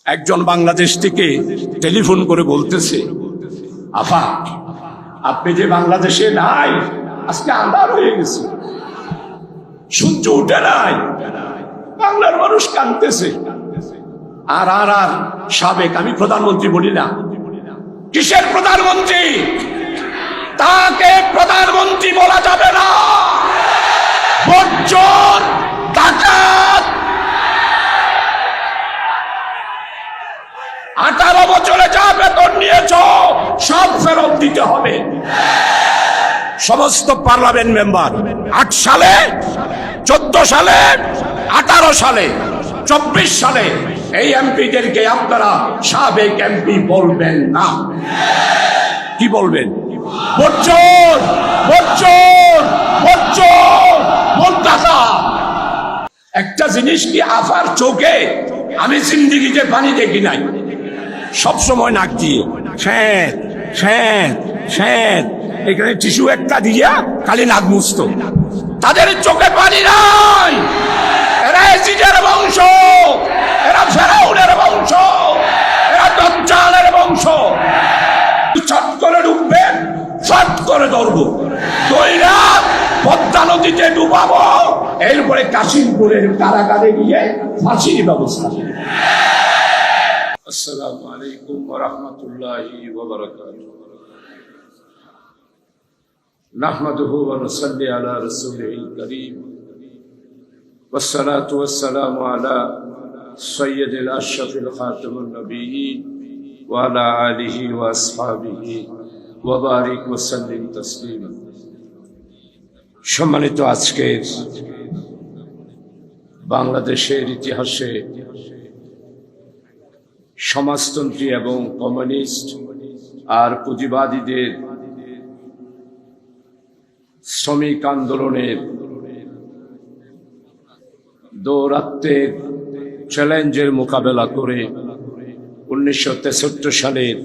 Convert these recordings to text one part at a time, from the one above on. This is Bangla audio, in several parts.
একজন বাংলাদেশ থেকে টেলিফোন করে বলতেছে, আফা আপনি যে বাংলাদেশে নাই, আজকে আন্ধার হয়ে গেছে, সূর্য উঠে নাই, বাংলার মানুষ কাঁদতেছে। আর আর আর সাবেক, আমি প্রধানমন্ত্রী বলি না, কিসের প্রধানমন্ত্রী? তাকে প্রধানমন্ত্রী বলা যাবে না। বজ্জর, ডাকাত, 18 বছরে যা বেতন নিয়েছ সব ফেরত দিতে হবে। সমস্ত পার্লামেন্ট মেম্বার 8 সালে, 14 সালে, 18 সালে, 24 সালে এই এমপিদেরকে আপনারা সাবেক এমপি বলবেন না। কি বলবেন? বজ্জর, বজ্জর, বজ্জর, বজ্জাতা। একটা জিনিস কি, আফার চোখে আমি জিন্দিগিতে পানি দেখি নাই, সবসময় নাক দিয়ে শ্যাঁত শ্যাঁত শ্যাঁত, এখানে টিস্যু একটা দিয়া খালি নাক মুছতো। তাদের চোখে পানি নাই। এরা এসিডের বংশ, এরা ফেরাউনের বংশ, এরা দাজ্জালের বংশ। চট করে ডুববে, চট করে ধরবো, দইরা পদ্মা নদীতে ডুবাবো, এরপরে কাশিমপুরের কারাগারে গিয়ে ফাঁসির ব্যবস্থা। আসসালামু আলাইকুম ওয়া রাহমাতুল্লাহি ওয়া বারাকাতুহু। নাহমাদুহু ওয়া নুসাল্লি আলা রাসূলিল কারীম ওয়াসসালাতু ওয়াসসালামু আলা সাইয়্যিদিল আশরাফিল খাতামুন নবিয়্যিন ওয়া আলা আলিহি ওয়া আসহাবিহি ওয়া বারিক ওয়া সাল্লিম তাসলিমা। সম্মানিত, আজকের বাংলাদেশের ইতিহাসে সমাজতন্ত্রী এবং কমিউনিস্ট আর পুঁজিবাদীদের শ্রমিক আন্দোলনের দৌরাত্ম্যের চ্যালেঞ্জের মোকাবেলা করে 1963 সালের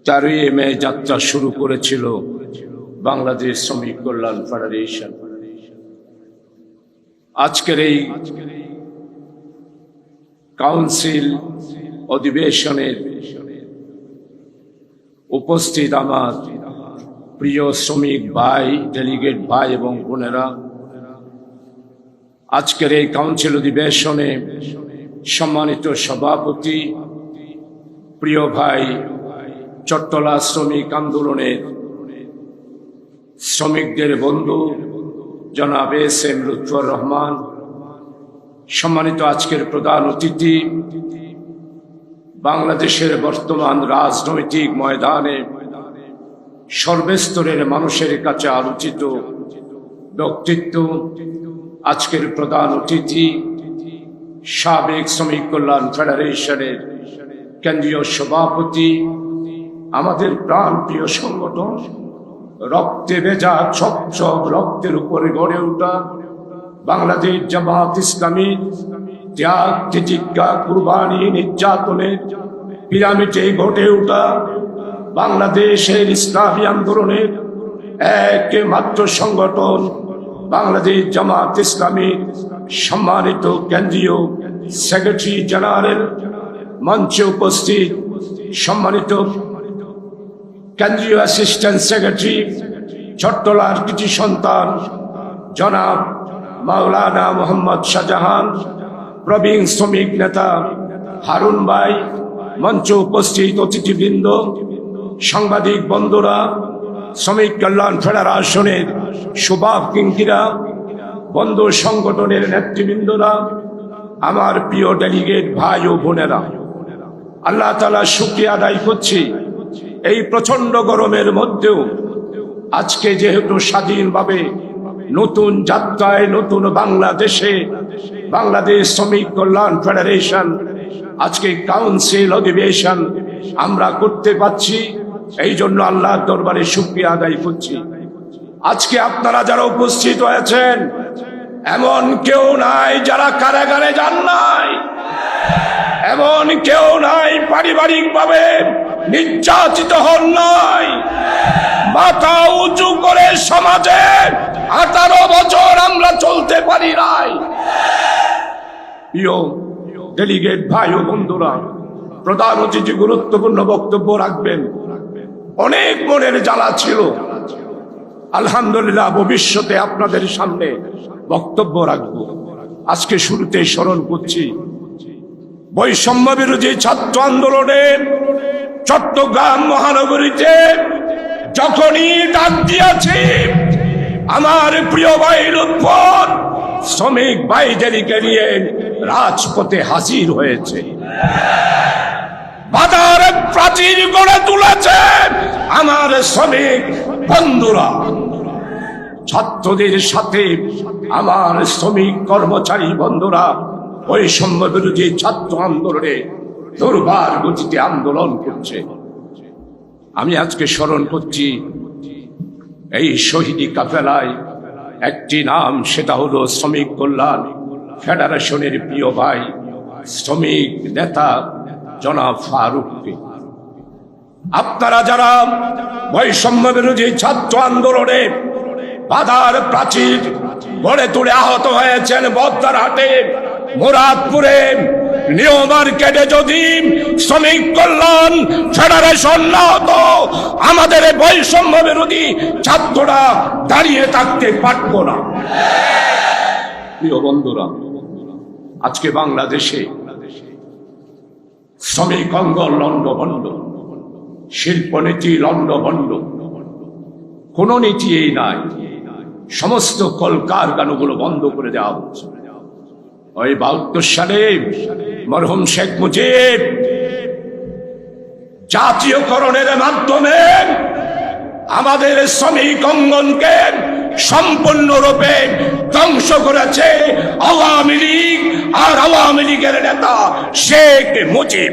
4ই মে যাত্রা শুরু করেছিল বাংলাদেশ শ্রমিক কল্যাণ ফেডারেশন। আজকের এই কাউন্সিল অধিবেশনের উপস্থিত আমার প্রিয় শ্রমিক ভাই, ডেলিগেট ভাই এবং বোনেরা, আজকের এই কাউন্সিল অধিবেশনে সম্মানিত সভাপতি, প্রিয় ভাই, চট্টলা শ্রমিক আন্দোলনের শ্রমিকদের বন্ধু জনাব এস.এম. লুৎফর রহমান, সম্মানিত আজকের প্রধান অতিথি, বাংলাদেশের বর্তমান রাজনৈতিক ময়দানে সর্বস্তরের মানুষের কাছে আলোচিত ব্যক্তিত্ব, আজকের প্রধান অতিথি, সাবেক শ্রমিক কল্যাণ ফেডারেশনের কেন্দ্রীয় সভাপতি, আমাদের প্রাণ প্রিয় সংগঠন, রক্তে ভেজা স্বচ্ছ রক্তের উপরে গড়ে ওঠা বাংলাদেশ জামাত ইসলামী, ত্যাগ তিতিক্ষা কুরবানি নির্যাতনের পিরামিডে গড়ে ওঠা বাংলাদেশের ইসলামী আন্দোলনের একমাত্র সংগঠন বাংলাদেশ জামাত ইসলামী, সম্মানিত কেন্দ্রীয় সেক্রেটারি জেনারেল, মঞ্চে উপস্থিত সম্মানিত কেন্দ্রীয় অ্যাসিস্ট্যান্ট সেক্রেটারি, চট্টলার কৃতি সন্তান জনাব মাওলানা মোহাম্মদ শাহজাহান, প্রবীণ শ্রমিক নেতা হারুন ভাই, মঞ্চে উপস্থিত অতিথিবৃন্দ, সাংবাদিক বন্ধুরা, শ্রমিক কল্যাণ ফেডারেশনের শুভাকাঙ্ক্ষীরা, বন্ধু সংগঠনের নেতৃবৃন্দরা, আমার প্রিয় ডেলিগেট ভাই ও বোনেরা, আল্লাহ তাআলা শুকরিয়া আদায় করছি। এই প্রচন্ড গরমের মধ্যেও আজকে যেহেতু স্বাধীনভাবে নতুন যাত্রায় নতুন বাংলাদেশে বাংলাদেশ শ্রমিক কল্যাণ ফেডারেশন আজকে কাউন্সিল অধিবেশন আমরা করতে পারছি, এই জন্য আল্লাহর দরবারে শুকরিয়া আদায় করছি। আজকে আপনারা যারা উপস্থিত হয়েছেন, এমন কেউ নাই যারা কারাগারে যান নাই, এমন কেউ নাই পারিবারিক ভাবে নির্যাতিত হন নাই। মাথা উঁচু করে সমাজে 18 বছর আমরা চলতে পারি নাই। ডেলিগেট ভাই ও বন্ধুরা, প্রধান অতিথি গুরুত্বপূর্ণ বক্তব্য রাখবেন। অনেক মনের জ্বালা ছিল, আলহামদুলিল্লাহ ভবিষ্যতে আপনাদের সামনে বক্তব্য রাখবো। আজকে শুরুতে স্মরণ করছি বৈষম্য বিরোধী ছাত্র আন্দোলনের চট্টগ্রাম মহানগরীতে যখনই ডাক দিয়েছি, আমার প্রিয় ভাই লুৎফর শ্রমিক ভাইদেরকে নিয়ে রাজপথে হাজির হয়েছে। বাজার প্রাচীর গড়ে তুলেছে আমার শ্রমিক বন্ধুরা। ছাত্রদের সাথে আমার শ্রমিক কর্মচারী বন্ধুরা বৈষম্য বিরোধী ছাত্র আন্দোলনে দুর্বার গতিতে আন্দোলন করছে। আমি আজকে স্মরণ করছি এই শহীদি কাফেলায় একটি নাম, সেটা হলো শ্রমিক কল্যাণ ফেডারেশনের প্রিয় ভাই শ্রমিক নেতা জনাব ফারুককে। আপনারা যারা বৈষম্য বিরোধী ছাত্র আন্দোলনে বাধার প্রাচীর গড়ে তুলে আহত হয়েছেন বদ্দারহাটে, মুরাদপুরে, নিউ মার্কেটে, যদি শ্রমিক কল্যাণ ফেডারেশন না হতো, আমাদের বৈষম্য বিরোধী ছাত্ররা দাঁড়িয়ে থাকতে পারত না। প্রিয় বন্ধুরা, আজকে বাংলাদেশে শ্রমিক অঙ্গন লন্ডভন্ড, শিল্পনীতি লন্ডভন্ড, কোন নীতি এই নাই। সমস্ত কলকারখানাগুলো বন্ধ করে দেওয়া হচ্ছে। ওই ৭২ সালে মরহুম শেখ মুজিব জাতীয়করণের মাধ্যমে আমাদের শ্রমিক অঙ্গনকে সম্পূর্ণরূপে ধ্বংস করেছে আওয়ামী লীগ আর আওয়ামী লীগের নেতা শেখ মুজিব।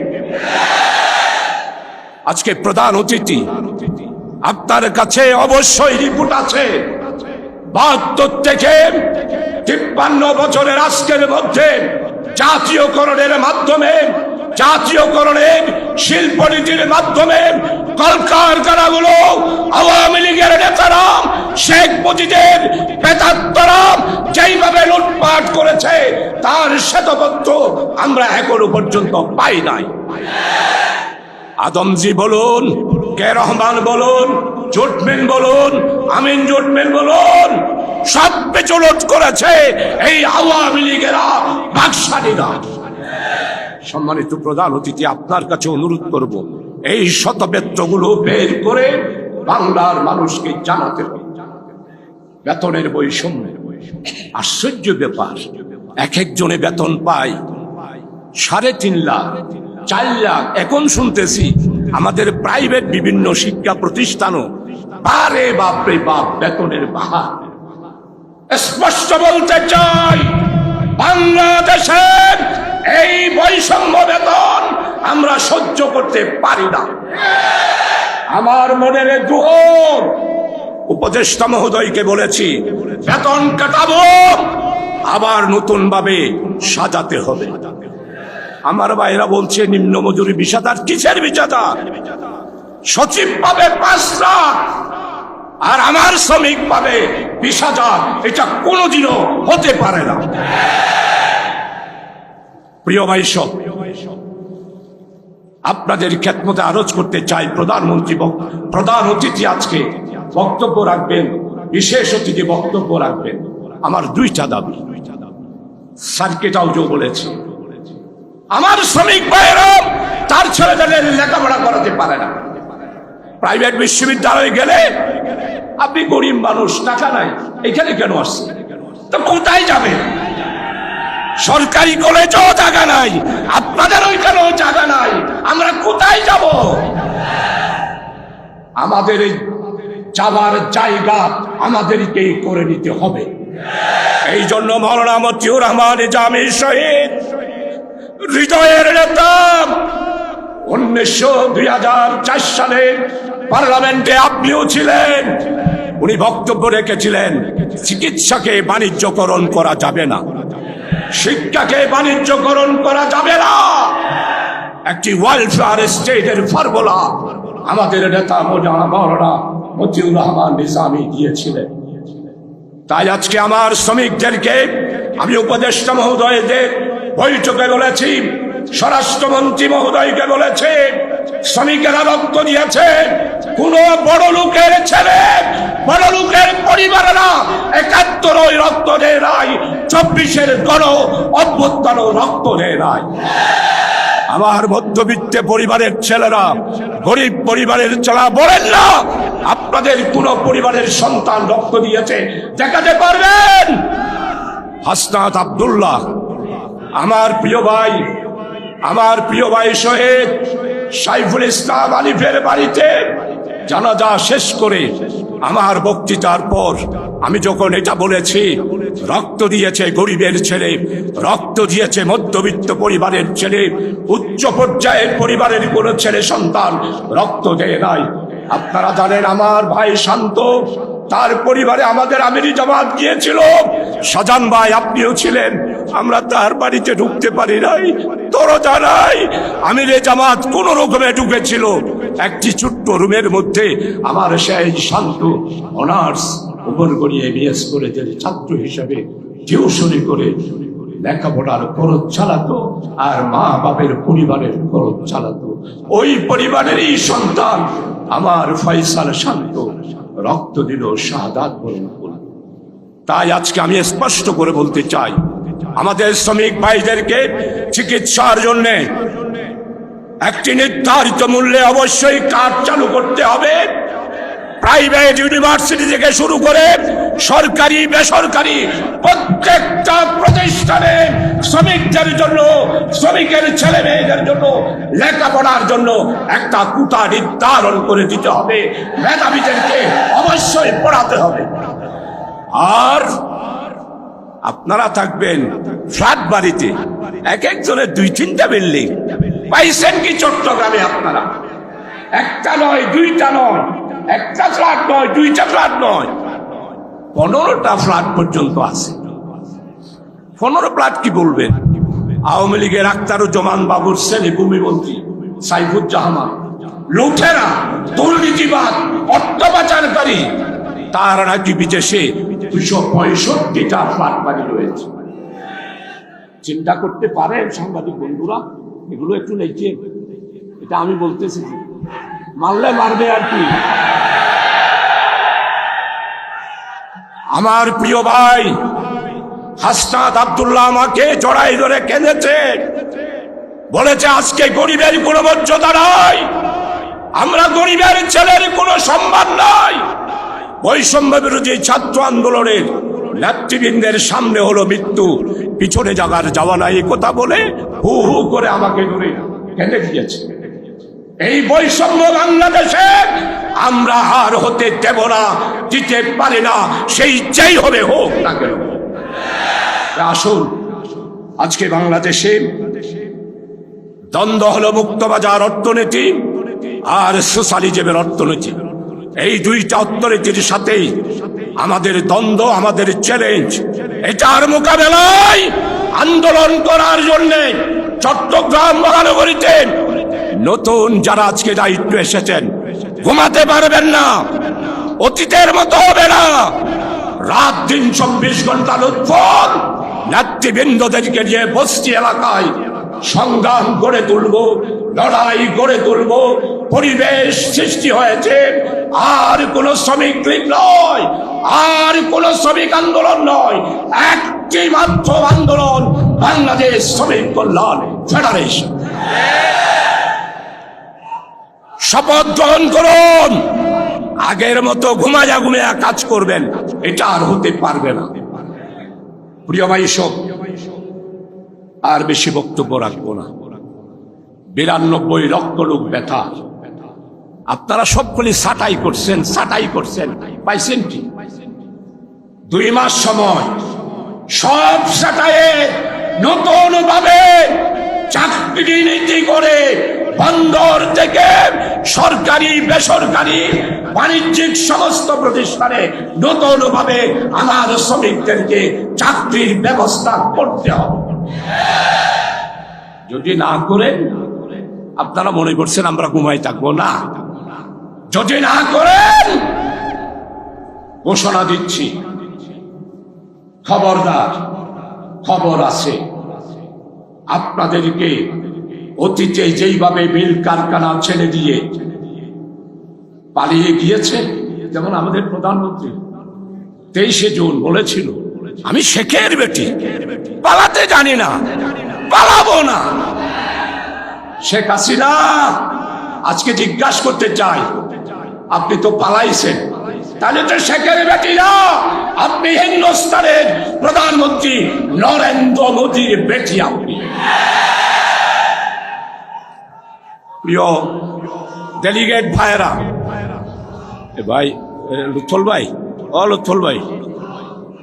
আজকে প্রধান অতিথি, আপনার কাছে অবশ্যই রিপোর্ট আছে। ৭২ থেকে ৫৩ বছরের আজকের মধ্যে জাতীয়করণের মাধ্যমে, জাতীয়করণের শিল্পনীতির মাধ্যমে কলকারখানাগুলো আওয়ামী লীগের নেতারা, শেখ মুজিবের প্রেতাত্মারা যেইভাবে লুটপাট করেছে তার শ্বেতপত্র আমরা এখনো পর্যন্ত পাই নাই। আদমজি বলুন, কে রহমান বলুন, জুটমেন বলুন, আমিন জুটমেন বলুন, সব পেচলট করেছে এই আওয়ামী লীগেরা, বাকশালীরা। সম্মানিত প্রধান অতিথি, আপনার কাছে অনুরোধ করব, এই শতবেত্রগুলো বের করে বাংলার মানুষকে জানাতে হবে। বেতনের বৈষম্য আশ্চর্য ব্যাপার। এক একজনে বেতন পায় ৩.৫ লাখ, ৪ লাখ। এখন শুনতেছি আমাদের প্রাইভেট বিভিন্ন শিক্ষা প্রতিষ্ঠানও বারে বাপরে বাপ বেতনের বাহার। স্পষ্ট বলতে চাই, বাংলাদেশের এই বৈষম্য বেতন আমরা সহ্য করতে পারি না। আমার মনের দুঃখ, উপদেষ্টা মহোদয়কে বলেছি, বেতন কাটাবো, আবার নতুন ভাবে সাজাতে হবে। আমার ভাইরা বলছে নিম্ন মজুরি ২০,০০০। কিসের ২০,০০০? সচিব পাবে ৫ লাখ আর আমার শ্রমিক পাবে ২০,০০০। এটা কোনোদিনও হতে পারে না। প্রিয় ভাই সব, আপনাদের খেদমতে আরজ করতে চাই, প্রধান অতিথি আজকে বক্তব্য রাখবেন, বিশেষ অতিথি বক্তব্য রাখবেন। আমার ২টা দাবি, সার্কিট হাউসও বলেছে, আমার শ্রমিক ভাইয়েরা তার ছেলেদের লেখাপড়া করাতে পারে না। প্রাইভেট বিশ্ববিদ্যালয়ে গেলে আপনি গরিব মানুষ, টাকা নাই, এখানে কেন আসছে? তো কোথায় যাবেন? সরকারি কলেজেও জায়গা নাই, আপনাদের ওইখানেও জায়গা নাই, আমরা কোথায় যাব? আমাদের যাবার জায়গা আমাদেরকে করে নিতে হবে। এই জন্য মাওলানা মতিউর রহমান জামি শহীদ হৃদয়ের নেতা ২০০৪ সালে পার্লামেন্টে আপনিও ছিলেন, উনি বক্তব্য রেখেছিলেন, চিকিৎসাকে বাণিজ্যকরণ করা যাবে না, শিক্ষাকে বাণিজ্যকরণ করা যাবে না। একটি ওয়েলফেয়ার স্টেটের ফর্মুলা আমাদের নেতা মাওলানা মতিউর রহমান নিজামী দিয়েছিলেন। তাই আজকে আমার শ্রমিকদেরকে আমি উপদেষ্টা মহোদয়দের বৈঠকে বলেছি, স্বরাষ্ট্রমন্ত্রী মহোদয়কে বলেছে, শ্রমিকেরা রক্ত দিয়েছে, কোন বড় লোকের ছেলে, বড় লোকের পরিবারেরা ৭১ ওই রক্ত দেয় নাই, ২৪-এর গণ অভ্যুত্থান রক্ত দেয় নাই। আমার মধ্যবিত্ত পরিবারের ছেলেরা, গরিব পরিবারের ছেলেরা বলেন না আপনাদের কোন পরিবারের সন্তান রক্ত দিয়েছে, দেখাতে পারবেন? হাসনাত আব্দুল্লাহ, আমার প্রিয় ভাই শহীদ সাইফুল ইসলাম আলিফের বাড়িতে জানাজা শেষ করে আমার বক্তৃতার পর আমি যখন এটা বলেছি, রক্ত দিয়েছে গরিবের ছেলে, রক্ত দিয়েছে মধ্যবিত্ত পরিবারের ছেলে, উচ্চ পর্যায়ের পরিবারের কোন ছেলে সন্তান রক্ত দেয় নাই। আপনারা জানেন আমার ভাই শান্ত, তার পরিবারে আমাদের আমিরি জামাত গিয়েছিল, শাহজাহান ভাই আপনিও ছিলেন, আমরা তার বাড়িতে ঢুকতে পারি নাই, দরজা নাই, আমিরে জামাত কোন রকমে ঢুকেছিল একটি ছোট্ট রুমের মধ্যে। আমার সেই শান্ত অনার্স উপর গড়িয়ে বিএস কলেজের ছাত্র হিসেবে টিউশনি করে লেখাপড়ার খরচ চালাতো, আর মা বাপের পরিবারের খরচ চালাতো। ওই পরিবারেরই সন্তান আমার ফয়সাল শান্ত রক্ত দিল, শাহাদাত বরণ করল। তাই আজকে আমি স্পষ্ট করে বলতে চাই, আমাদের শ্রমিক ভাইদেরকে চিকিৎসার জন্য একটি নির্ধারিত মূল্যে অবশ্যই কার্ড চালু করতে হবে। প্রাইভেট ইউনিভার্সিটি থেকে শুরু করে সরকারি বেসরকারি প্রত্যেকটা প্রতিষ্ঠানে শ্রমিকদের জন্য, শ্রমিকের ছেলে মেয়েদের জন্য লেখাপড়ার জন্য একটা কোটা নির্ধারণ করে দিতে হবে। মেধাবীদেরকে অবশ্যই পড়াতে হবে। আর আপনারা থাকবেন ফ্ল্যাট বাড়িতে, এক একজনের ২-৩টা বিল্ডিং পাইছেন কি চট্টগ্রামে? আপনারা একটা নয়, দুইটা নয়, একটা ফ্ল্যাট নয়, দুইটা ফ্ল্যাট নয়, 15টা ফ্ল্যাট পর্যন্ত আছে। 15 ফ্ল্যাট কি বলবেন? আওয়ামী লীগের আখতারুজ্জামান বাবুর ছেলে ভূমিমন্ত্রী সাইফুজ্জামান, লুঠেরা, দুর্নীতিবাদ, অর্থ পাচারকারী, তার নাকি বিদেশে 265টা ফ্ল্যাট বাড়ি রয়েছে। চিন্তা করতে পারেন সাংবাদিক বন্ধুরা? এগুলো একটু লিখেন, এটা আমি বলতেছি, মারলে মারবে আর কি। আমার প্রিয় ভাই হাসনাত আব্দুল্লাহ আমাকে জড়াই ধরে কেঁদেছে, বলেছে আজকে গরিবের কোনো মর্যাদা নাই, আমরা গরিবের ছেলের কোনো সম্মান নাই। বৈষম্য বিরোধী ছাত্র আন্দোলনের নেতৃবৃন্দের সামনে হলো মৃত্যু, পিছনে জাগার যাওয়া নাই, এই কথা বলে হু হু করে আমাকে ধরে কেঁদে দিয়েছে। এই বৈষম্য বাংলাদেশে আমরা আর হতে দেব না, দিতে পারি না, সেই যেই হবে হোক না কেন। আসুন, আজকে বাংলাদেশে দ্বন্দ্ব হলো মুক্তবাজার অর্থনীতি আর সোশ্যালিজমের অর্থনীতি। এই দুইটা অর্থনীতির সাথেই আমাদের দ্বন্দ্ব, আমাদের চ্যালেঞ্জ। এটার মোকাবেলায় আন্দোলন করার জন্য চট্টগ্রাম মহানগরীতে নতুন যারা আজকে দায়িত্ব এসেছেন, ঘুমাতে পারবেন না, অতীতের মতো হবে না, রাত দিন 24 ঘন্টা উৎফল নেতৃবৃন্দদেরকে নিয়ে বস্তি এলাকায় সংগ্রাম করে তুলব, লড়াই করে তুলব। পরিবেশ সৃষ্টি হয়েছে, আর কোন শ্রমিক লীগ নয়, আর কোন শ্রমিক আন্দোলন নয়, একটি মাত্র আন্দোলন, বাংলাদেশ শ্রমিক কল্যাণ ফেডারেশন। শপথ গ্রহণ করুন, আগের মতো ঘুমায়া কাজ করবেন, এটা আর হতে পারবে না। প্রিয় ভাই সব, আর বেশি বক্তব্য রাখবো না। 92 লক্ষ লোক ব্যথা, আপনারা সবগুলি ছাঁটাই করছেন, পাইছেন কি? 2 মাস সময়, সব ছাঁটাইয়ে নতুন ভাবে চাকরি নীতি করে বন্দর থেকে সরকারি বেসরকারি বাণিজ্যিক সমস্ত প্রতিষ্ঠানে নতুন ভাবে আমার শ্রমিকদেরকে চাকরির ব্যবস্থা করতে হবে। যদি না করেন, আপনারা মনে করছেন আমরা ঘুমাই থাকবো না। যদি না করেন, ঘোষণা দিচ্ছি, খবরদার, খবর আছে, আপনাদেরকে অতীতে যেইভাবে মিল কারখানা ছেড়ে দিয়ে পালিয়ে গিয়েছে, যেমন আমাদের প্রধানমন্ত্রী 23শে জুন বলেছিল, আমি শেখের বেটি, পালাতে জানি না, পালাবো না। শেখ হাসিনা আজকে জিজ্ঞাসা করতে চাই, আপনি তো পালাইছেন, তাহলে তো শেখের বেটি না, আপনি হিন্দুস্তানের প্রধানমন্ত্রী নরেন্দ্র মোদীর বেটি। আপনি প্রিয় ডেলিগেট ভাইরা, ভাই লুৎফল ভাই, লুৎফল ভাই,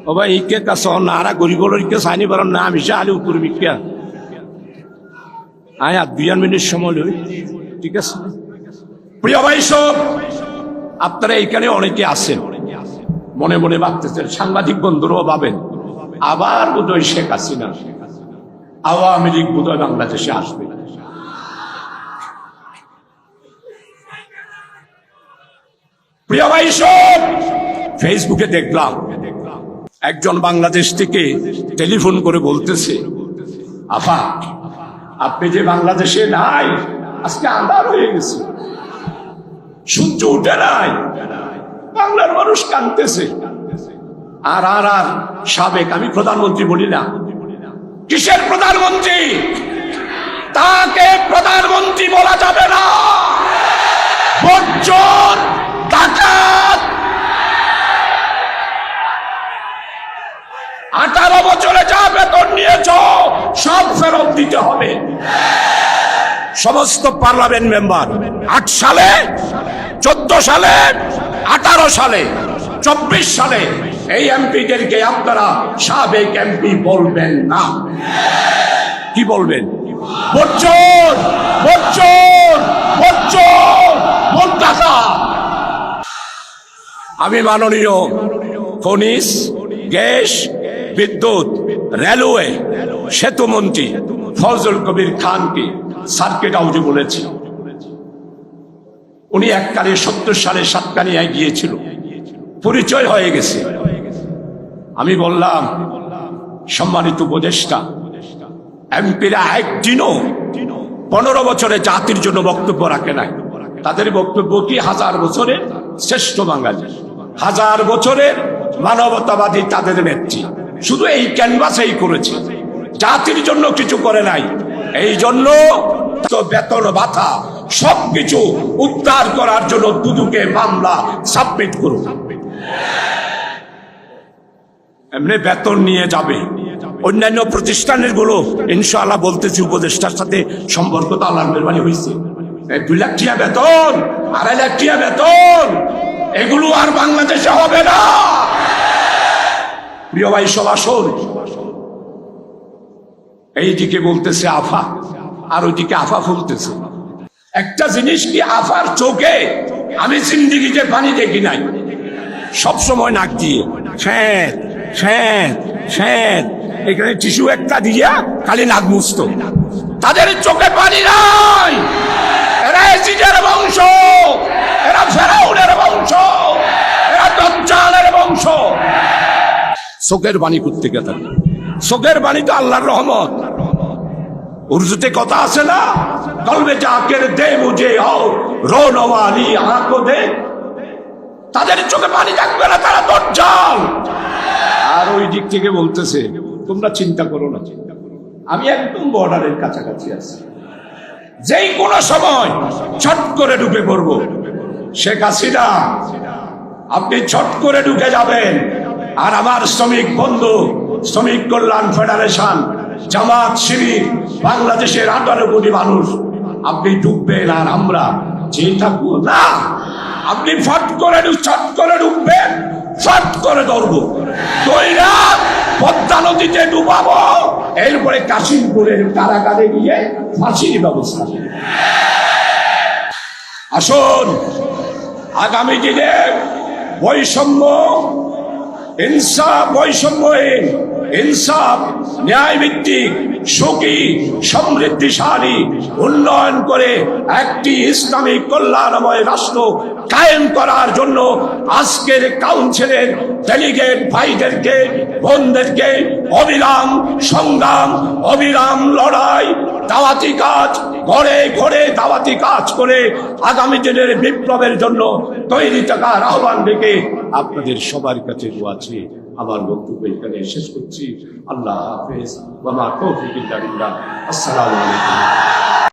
ও ভাই ইকে কাছ নারা গরিবর ইকে সাইনি পার না মিশা আলি উত্তর বিজ্ঞা আয় 2 মিনিট সময় লই, ঠিক আছে? প্রিয় ভাই সব, আপনারা এইখানে অনেকে আছেন, মনে মনে ভাবতেছেন, সাংবাদিক বন্ধুরাও ভাবেন আবার বোধহয় শেখ হাসিনা, আওয়ামী লীগ বোধহয় বাংলাদেশে আসবে। প্রিয় ভাই সব, ফেসবুকে দেখলাম একজন বাংলাদেশ থেকে টেলিফোন করে বলতেছে, আফা আপনি যে বাংলাদেশে নাই, আজকে আন্ধার হয়ে গেছে, সূর্য উঠে নাই, বাংলার মানুষ কাঁদতেছে। আর আর আর সাবেক, আমি প্রধানমন্ত্রী বলি না, কিসের প্রধানমন্ত্রী? তাকে প্রধানমন্ত্রী বলা যাবে না, বজ্জর ডাকাত। 18 বছরে যা বেতন নিয়েছ সব ফেরত দিতে হবে। সমস্ত পার্লামেন্ট মেম্বার 8 সালে, 14 সালে, 18 সালে, 24 সালে এই এমপিদেরকে আপনারা সাবেক এমপি বলবেন না। কি বলবেন? বজ্জর, বজ্জর, বজ্জর, বজ্জাতা। আমি মাননীয় খনিজ, গ্যাস, বিদ্যুৎ, রেলওয়ে, সেতুমন্ত্রী ফজল কবির খানকে সার্কিট হাউসে বলেছি, উনি এককালে 70 সালে সাতকানিয়ায় গিয়েছিল, পরিচয় হয়ে গেছে। আমি বললাম, সম্মানিত উপদেষ্টা, এমপিরা একদিনও 15 বছরে জাতির জন্য বক্তব্য রাখে নাই। তাদের বক্তব্য কি? 1000 বছরের শ্রেষ্ঠ বাঙালি, 1000 বছরের মানবতাবাদী তাদের নেত্রী। শুধু এই ক্যানভাসেই করেছে, জাতির জন্য কিছু করে নাই। এই জন্য বেতন ভাতা সবকিছু উদ্ধার করার জন্য দুদুকে মামলা সাবমিট করুন। এমনি বেতন নিয়ে যাবে। অন্যান্য প্রতিষ্ঠানের গুলো ইনশাআল্লাহ বলতেছি, উপদেষ্টার সাথে সম্পর্ক তো আল্লাহর মেহরবানি হয়েছে। 2 লাখ টাকা বেতন, 2.5 লাখ টাকা বেতন, এগুলো আর বাংলাদেশে হবে না। প্রিয় ভাই সব, আসুন, এইদিকে বলতেছে আফা, আর ওইদিকে আফা ফুলতেছে। একটা জিনিস কি, আফার চোখে আমি জিন্দিগিতে পানি দেখি নাই, সবসময় নাক দিয়ে শ্যাঁত শ্যাঁত শ্যাঁত, এখানে টিস্যু একটা দিয়া খালি নাক মুছতো। তাদের চোখে পানি নাই। এরা এজিদের বংশ, এরা ফেরাউনের বংশ, এরা দাজ্জালের বংশ। চোখের বাণী করতে গেছে, চোখের বাণী তো আল্লাহর রহমত। উর্দুতে কথা আছে না, কলবে জাকের দে মুঝে হও রোনওয়ালি আঁখো দে। তাদের চোখে পানি থাকবে না, তারা দাজ্জাল। আর ওই দিক থেকে বলতেছে, তোমরা চিন্তা করো না, আমি একদম বর্ডারের কাছাকাছি আছি, যেই কোনো সময় ছট করে ঢুকে পড়বো। শেখ হাসিনা, আপনি ছট করে ঢুকে যাবেন, আর আমার শ্রমিক বন্ধু, শ্রমিক কল্যাণ ফেডারেশন, জামাত, শিবির, বাংলাদেশের 18 কোটি মানুষ, আপনি ঢুকবেন আর আমরা যে থাকবো না। আপনি ফট করে ছট করে ঢুকবেন, ফট করে ধরবো, দইরা পদ্মা নদীতে ডুবাবো, এরপরে কাশিমপুরের কারাগারে গিয়ে ফাঁসির ব্যবস্থা। আসুন, আগামী দিনে বৈষম্য ইনসাফ বৈষম্যহীন, ইনসাফ ন্যায় ভিত্তিক, সুখী সমৃদ্ধিশালী উন্নয়ন করে একটি ইসলামিক কল্যাণময় রাষ্ট্র কায়েম করার জন্য আজকের কাউন্সিলের ডেলিগেট ভাইদেরকে বোনদেরকে অবিরাম সংগ্রাম, অবিরাম লড়াই, দাওয়াতি কাজ, ঘরে ঘরে দাওয়াতি কাজ করে আগামী দিনের বিপ্লবের জন্য তৈরি থাকার আহ্বান রেখে আপনাদের সবার কাছে দোয়া চেয়ে আমার বক্তব্য এখানে শেষ করছি। আল্লাহ হাফেজ। ওয়া মা তৌফিক ইল্লা বিল্লাহ। আসসালামু আলাইকুম।